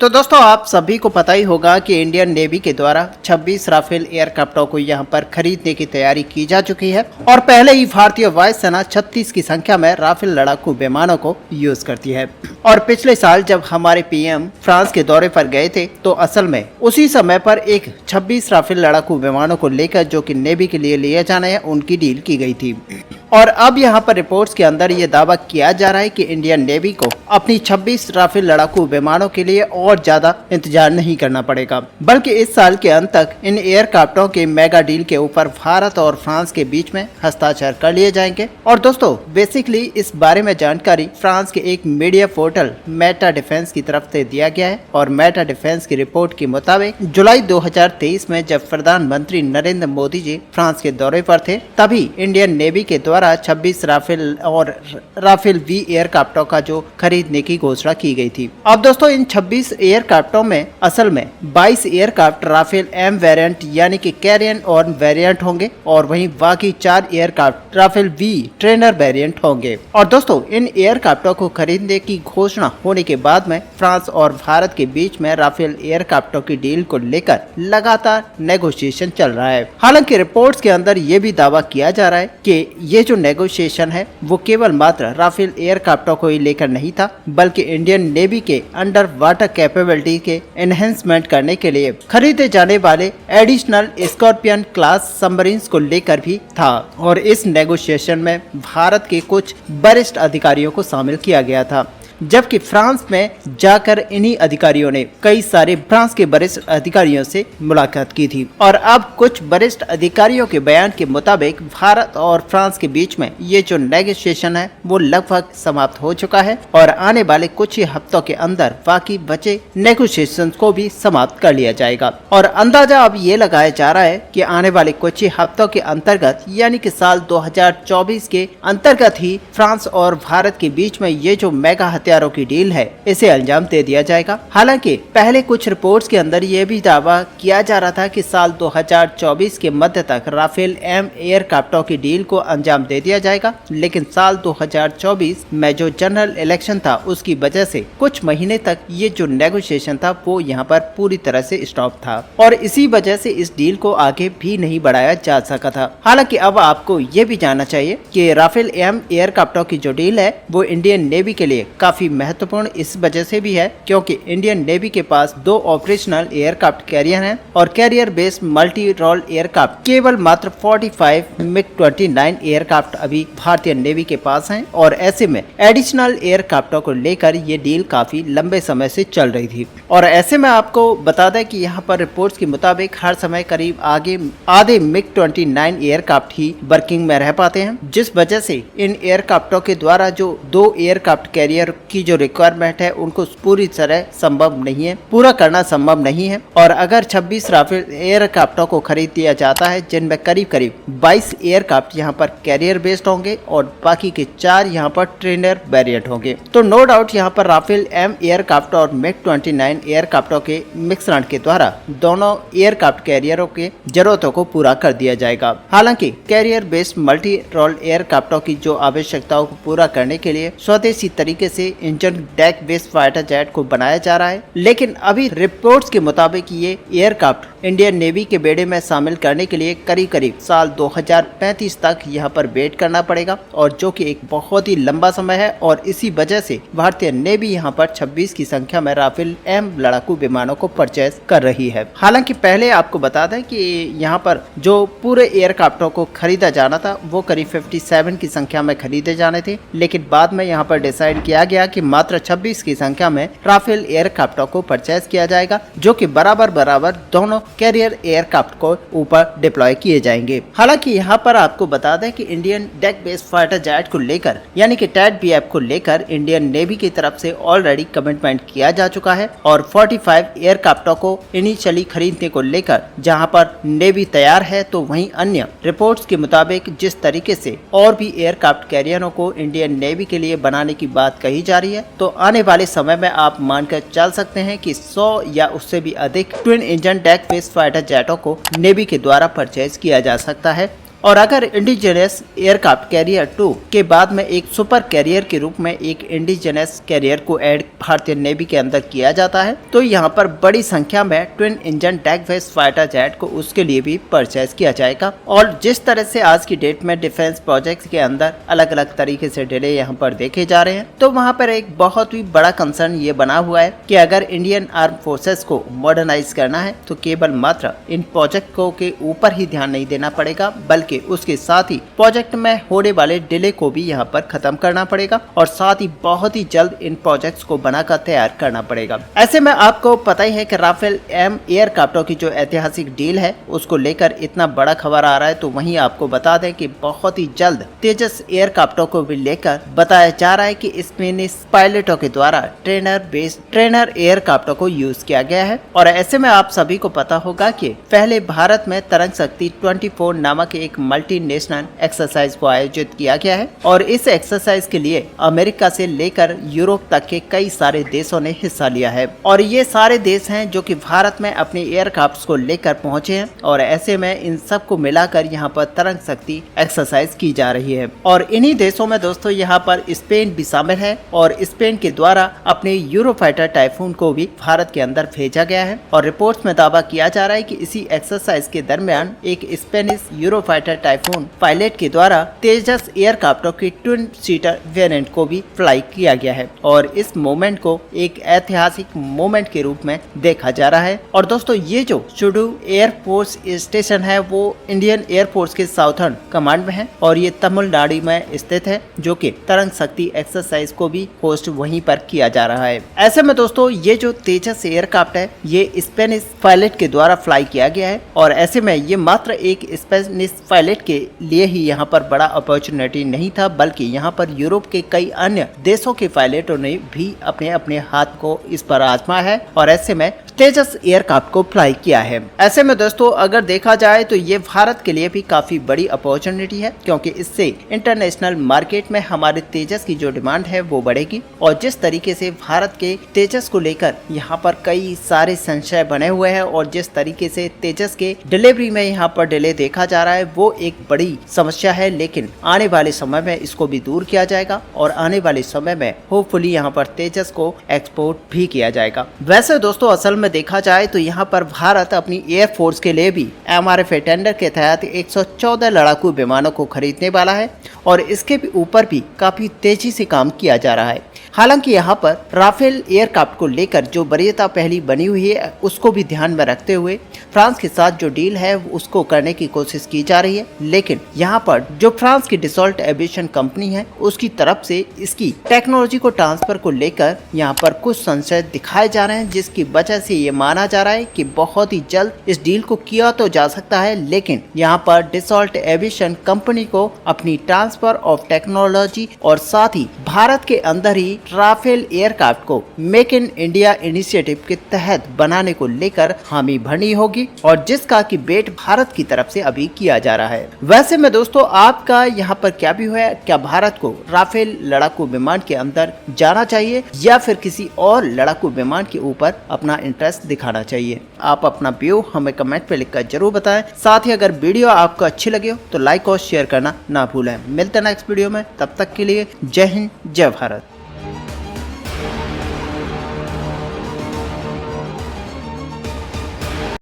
तो दोस्तों आप सभी को पता ही होगा कि इंडियन नेवी के द्वारा 26 राफेल एयरक्राफ्टों को यहां पर खरीदने की तैयारी की जा चुकी है और पहले ही भारतीय वायुसेना 36 की संख्या में राफेल लड़ाकू विमानों को यूज करती है। और पिछले साल जब हमारे पीएम फ्रांस के दौरे पर गए थे तो असल में उसी समय पर एक 26 राफेल लड़ाकू विमानों को लेकर जो कि नेवी के लिए जाना है उनकी डील की गई थी। और अब यहां पर रिपोर्ट्स के अंदर ये दावा किया जा रहा है कि इंडियन नेवी को अपनी 26 राफेल लड़ाकू विमानों के लिए और ज्यादा इंतजार नहीं करना पड़ेगा, बल्कि इस साल के अंत तक इन एयरक्राफ्टों के मेगा डील के ऊपर भारत और फ्रांस के बीच में हस्ताक्षर कर लिए जाएंगे। और दोस्तों बेसिकली इस बारे में जानकारी फ्रांस के एक मीडिया पोर्टल मेटा डिफेंस की तरफ से दिया गया है। और मेटा डिफेंस की रिपोर्ट के मुताबिक जुलाई 2023 में जब प्रधानमंत्री नरेंद्र मोदी जी फ्रांस के दौरे पर थे तभी इंडियन नेवी के द्वारा 26 राफेल और राफेल वी एयरक्राफ्टों का जो खरीदने की घोषणा की गई थी। अब दोस्तों इन 26 एयरक्राफ्टों में असल में 22 एयरक्राफ्ट राफेल एम वेरिएंट यानी कि कैरियर और वेरिएंट होंगे और वहीं बाकी 4 aircraft Rafale V trainer variant होंगे। और दोस्तों इन एयरक्राफ्टों को खरीदने की घोषणा होने के बाद में फ्रांस और भारत के बीच में राफेल एयरक्राफ्टों की डील को लेकर लगातार नेगोशिएशन चल रहा है। हालांकि रिपोर्ट्स के अंदर ये भी दावा किया जा रहा है कि ये जो नेगोशिएशन है वो केवल मात्र राफेल एयरक्राफ्टों को ही लेकर नहीं था, बल्कि इंडियन नेवी के अंडर वाटर कैपेबिलिटी के एनहेंसमेंट करने के लिए खरीदे जाने वाले एडिशनल स्कॉर्पियन क्लास सबमरीन्स को लेकर भी था। और इस नेगोशिएशन में भारत के कुछ वरिष्ठ अधिकारियों को शामिल किया गया था, जबकि फ्रांस में जाकर इन्हीं अधिकारियों ने कई सारे फ्रांस के वरिष्ठ अधिकारियों से मुलाकात की थी। और अब कुछ वरिष्ठ अधिकारियों के बयान के मुताबिक भारत और फ्रांस के बीच में ये जो नेगोशिएशन है वो लगभग समाप्त हो चुका है और आने वाले कुछ ही हफ्तों के अंदर बाकी बचे नेगोशिएशन को भी समाप्त कर लिया जाएगा। और अंदाजा अब ये लगाया जा रहा है कि आने वाले कुछ ही हफ्तों के अंतर्गत यानी कि साल 2024 के अंतर्गत ही फ्रांस और भारत के बीच में ये जो मेगा हथियारों की डील है इसे अंजाम दे दिया जाएगा। हालांकि पहले कुछ रिपोर्ट्स के अंदर यह भी दावा किया जा रहा था कि साल 2024 के मध्य तक राफेल एम एयरक्राफ्टों की डील को अंजाम दे दिया जाएगा, लेकिन साल 2024 में जो जनरल इलेक्शन था उसकी वजह से कुछ महीने तक ये जो नेगोशिएशन था वो यहाँ पर पूरी तरह से स्टॉप था और इसी वजह से इस डील को आगे भी नहीं बढ़ाया जा सका था। हालांकि अब आपको ये भी जानना चाहिए कि राफेल एम एयरक्राफ्टों की जो डील है वो इंडियन नेवी के लिए काफी महत्वपूर्ण इस वजह से भी है क्योंकि इंडियन नेवी के पास 2 ऑपरेशनल एयरक्राफ्ट कैरियर हैं और carrier based multi role aircraft केवल मात्र 45 MiG-29 एयरक्राफ्ट अभी भारतीय नेवी के पास हैं। और ऐसे में एडिशनल एयरक्राफ्टों को लेकर ये डील काफी लंबे समय से चल रही थी। और ऐसे में आपको बता दें कि यहाँ पर रिपोर्ट्स के मुताबिक हर समय करीब आधे MiG-29 एयरक्राफ्ट ही वर्किंग में रह पाते हैं, जिस वजह से इन एयरक्राफ्टों के द्वारा जो 2 एयरक्राफ्ट कैरियर की जो रिक्वायरमेंट है उनको पूरी तरह पूरा करना संभव नहीं है। और अगर 26 राफेल एयरक्राफ्टों को खरीद दिया जाता है जिनमें करीब 22 एयरक्राफ्ट यहाँ पर कैरियर बेस्ड होंगे और बाकी के 4 यहाँ पर ट्रेनर वेरिएंट होंगे, तो नो डाउट यहाँ पर राफेल एम एयरक्राफ्ट और MiG-29 एयरक्राफ्टों के मिश्रण के द्वारा दोनों एयरक्राफ्ट कैरियरों के जरूरतों को पूरा कर दिया जाएगा। हालांकि कैरियर बेस्ड मल्टी रोल एयरक्राफ्टों की जो आवश्यकताओं को पूरा करने के लिए स्वदेशी तरीके से engine deck based fighter jet को बनाया जा रहा है, लेकिन अभी रिपोर्ट्स के मुताबिक ये एयरक्राफ्ट इंडियन नेवी के बेड़े में शामिल करने के लिए करीब साल 2035 तक यहाँ पर वेट करना पड़ेगा और जो कि एक बहुत ही लंबा समय है। और इसी वजह से भारतीय नेवी यहाँ पर 26 की संख्या में राफेल एम लड़ाकू विमानों को परचेज कर रही है। हालांकि पहले आपको बता दें कि यहाँ पर जो पूरे एयरक्राफ्टों को खरीदा जाना था वो करीब 57 की संख्या में खरीदे जाने थे, लेकिन बाद में यहाँ पर डिसाइड किया गया कि मात्र 26 की संख्या में राफेल एयरक्राफ्टों को परचेज किया जाएगा, जो कि बराबर दोनों कैरियर एयरक्राफ्ट को ऊपर डिप्लॉय किए जाएंगे। हालांकि यहाँ पर आपको बता दें कि Indian deck based fighter jet को लेकर यानी कि TADBF को लेकर इंडियन नेवी की तरफ से ऑलरेडी कमिटमेंट किया जा चुका है और 45 एयरक्राफ्टों को इनिशियली खरीदने को लेकर जहां पर नेवी तैयार है, तो वहीं अन्य रिपोर्ट्स के मुताबिक जिस तरीके से और भी एयरक्राफ्ट कैरियरों को इंडियन नेवी के लिए बनाने की बात कही जा रही है, तो आने वाले समय में आप मानकर चल सकते हैं कि 100 या उससे भी अधिक twin engine deck based fighter जेटों को नेवी के द्वारा परचेज किया जा सकता है। और अगर इंडिजिनस एयरक्राफ्ट कैरियर 2 के बाद में एक सुपर कैरियर के रूप में एक इंडिजिनस कैरियर को ऐड भारतीय नेवी के अंदर किया जाता है तो यहाँ पर बड़ी संख्या में twin engine tank based fighter jet को उसके लिए भी परचेज किया जाएगा। और जिस तरह से आज की डेट में डिफेंस प्रोजेक्ट्स के अंदर अलग अलग तरीके से डिले यहाँ पर देखे जा रहे हैं तो वहाँ पर एक बहुत ही बड़ा कंसर्न ये बना हुआ है कि अगर इंडियन आर्म फोर्सेस को मॉडर्नाइज करना है तो केवल मात्र इन प्रोजेक्टों के ऊपर ही ध्यान नहीं देना पड़ेगा बल्कि उसके साथ ही प्रोजेक्ट में होने वाले डिले को भी यहाँ पर खत्म करना पड़ेगा और साथ ही बहुत ही जल्द इन प्रोजेक्ट्स को बनाकर तैयार करना पड़ेगा। ऐसे में आपको पता ही है कि राफेल एम एयरक्राफ्टों की जो ऐतिहासिक डील है उसको लेकर इतना बड़ा खबर आ रहा है तो वहीं आपको बता दें कि बहुत ही जल्द तेजस एयरक्राफ्टों को भी लेकर बताया जा रहा है कि स्पेनिश पायलटों के द्वारा ट्रेनर एयरक्राफ्टों को यूज किया गया है। और ऐसे में आप सभी को पता होगा कि पहले भारत में तरंग शक्ति 24 नामक एक मल्टीनेशनल एक्सरसाइज को आयोजित किया गया है और इस एक्सरसाइज के लिए अमेरिका से लेकर यूरोप तक के कई सारे देशों ने हिस्सा लिया है और ये सारे देश हैं जो कि भारत में अपने एयरक्राफ्ट को लेकर पहुंचे हैं और ऐसे में इन सब को मिलाकर यहाँ पर तरंग शक्ति एक्सरसाइज की जा रही है। और इन्हीं देशों में दोस्तों यहाँ पर स्पेन भी शामिल है और स्पेन के द्वारा अपने यूरोफाइटर टाइफून को भी भारत के अंदर भेजा गया है और रिपोर्ट्स में दावा किया जा रहा है कि इसी एक्सरसाइज के दरमियान एक स्पेनिश यूरोफाइटर टाइफून पायलट के द्वारा तेजस एयरक्राफ्टों की ट्विन सीटर वेरिएंट को भी फ्लाई किया गया है और इस मोमेंट को एक ऐतिहासिक मोमेंट के रूप में देखा जा रहा है। और दोस्तों ये जो चुडू एयरफोर्स स्टेशन है वो इंडियन एयरफोर्स के साउथर्न कमांड में है और ये तमिलनाडु में स्थित है जो कि तरंग शक्ति एक्सरसाइज को भी होस्ट वहीं पर किया जा रहा है। ऐसे में दोस्तों ये जो तेजस एयरक्राफ्ट है ये स्पेनिश पायलट के द्वारा फ्लाई किया गया है और ऐसे में ये मात्र एक स्पेनिश पायलट के लिए ही यहाँ पर बड़ा अपॉर्चुनिटी नहीं था बल्कि यहाँ पर यूरोप के कई अन्य देशों के पायलटों ने भी अपने अपने हाथ को इस पर आजमाया है और ऐसे में तेजस एयरक्राफ्ट को फ्लाई किया है। ऐसे में दोस्तों अगर देखा जाए तो ये भारत के लिए भी काफी बड़ी अपॉर्चुनिटी है क्योंकि इससे इंटरनेशनल मार्केट में हमारे तेजस की जो डिमांड है वो बढ़ेगी और जिस तरीके से भारत के तेजस को लेकर यहाँ पर कई सारे संशय बने हुए हैं और जिस तरीके से तेजस के डिलीवरी में यहाँ पर डिले देखा जा रहा है वो एक बड़ी समस्या है लेकिन आने वाले समय में इसको भी दूर किया जाएगा और आने वाले समय में होपफुली यहाँ पर तेजस को एक्सपोर्ट भी किया जाएगा। वैसे दोस्तों असल में देखा जाए तो यहाँ पर भारत अपनी एयरफोर्स के लिए भी MRF टेंडर के तहत 114 लड़ाकू विमानों को खरीदने वाला है और इसके भी ऊपर भी काफी तेजी से काम किया जा रहा है। हालांकि यहाँ पर राफेल एयरक्राफ्ट को लेकर जो वरीयता पहली बनी हुई है उसको भी ध्यान में रखते हुए फ्रांस के साथ जो डील है उसको करने की कोशिश की जा रही है लेकिन यहाँ पर जो फ्रांस की डसॉल्ट एविएशन कंपनी है उसकी तरफ से इसकी टेक्नोलॉजी को ट्रांसफर को लेकर यहाँ पर कुछ संशय दिखाए जा रहे हैं जिसकी वजह से ये माना जा रहा है कि बहुत ही जल्द इस डील को किया तो जा सकता है लेकिन यहाँ पर डसॉल्ट एविएशन कंपनी को अपनी ट्रांसफर ऑफ टेक्नोलॉजी और साथ ही भारत के अंदर ही राफेल एयरक्राफ्ट को मेक इन इंडिया इनिशिएटिव के तहत बनाने को लेकर हामी भरनी होगी और जिसका की वेट भारत की तरफ से अभी किया जा रहा है। वैसे में दोस्तों आपका यहाँ पर क्या भी है, क्या भारत को राफेल लड़ाकू विमान के अंदर जाना चाहिए या फिर किसी और लड़ाकू विमान के ऊपर अपना इंटरेस्ट दिखाना चाहिए? आप अपना व्यू हमें कमेंट पे लिखकर जरूर बताएं। साथ ही अगर वीडियो आपको अच्छी लगे हो तो लाइक और शेयर करना ना भूलें। मिलते हैं नेक्स्ट वीडियो में, तब तक के लिए जय हिंद जय भारत।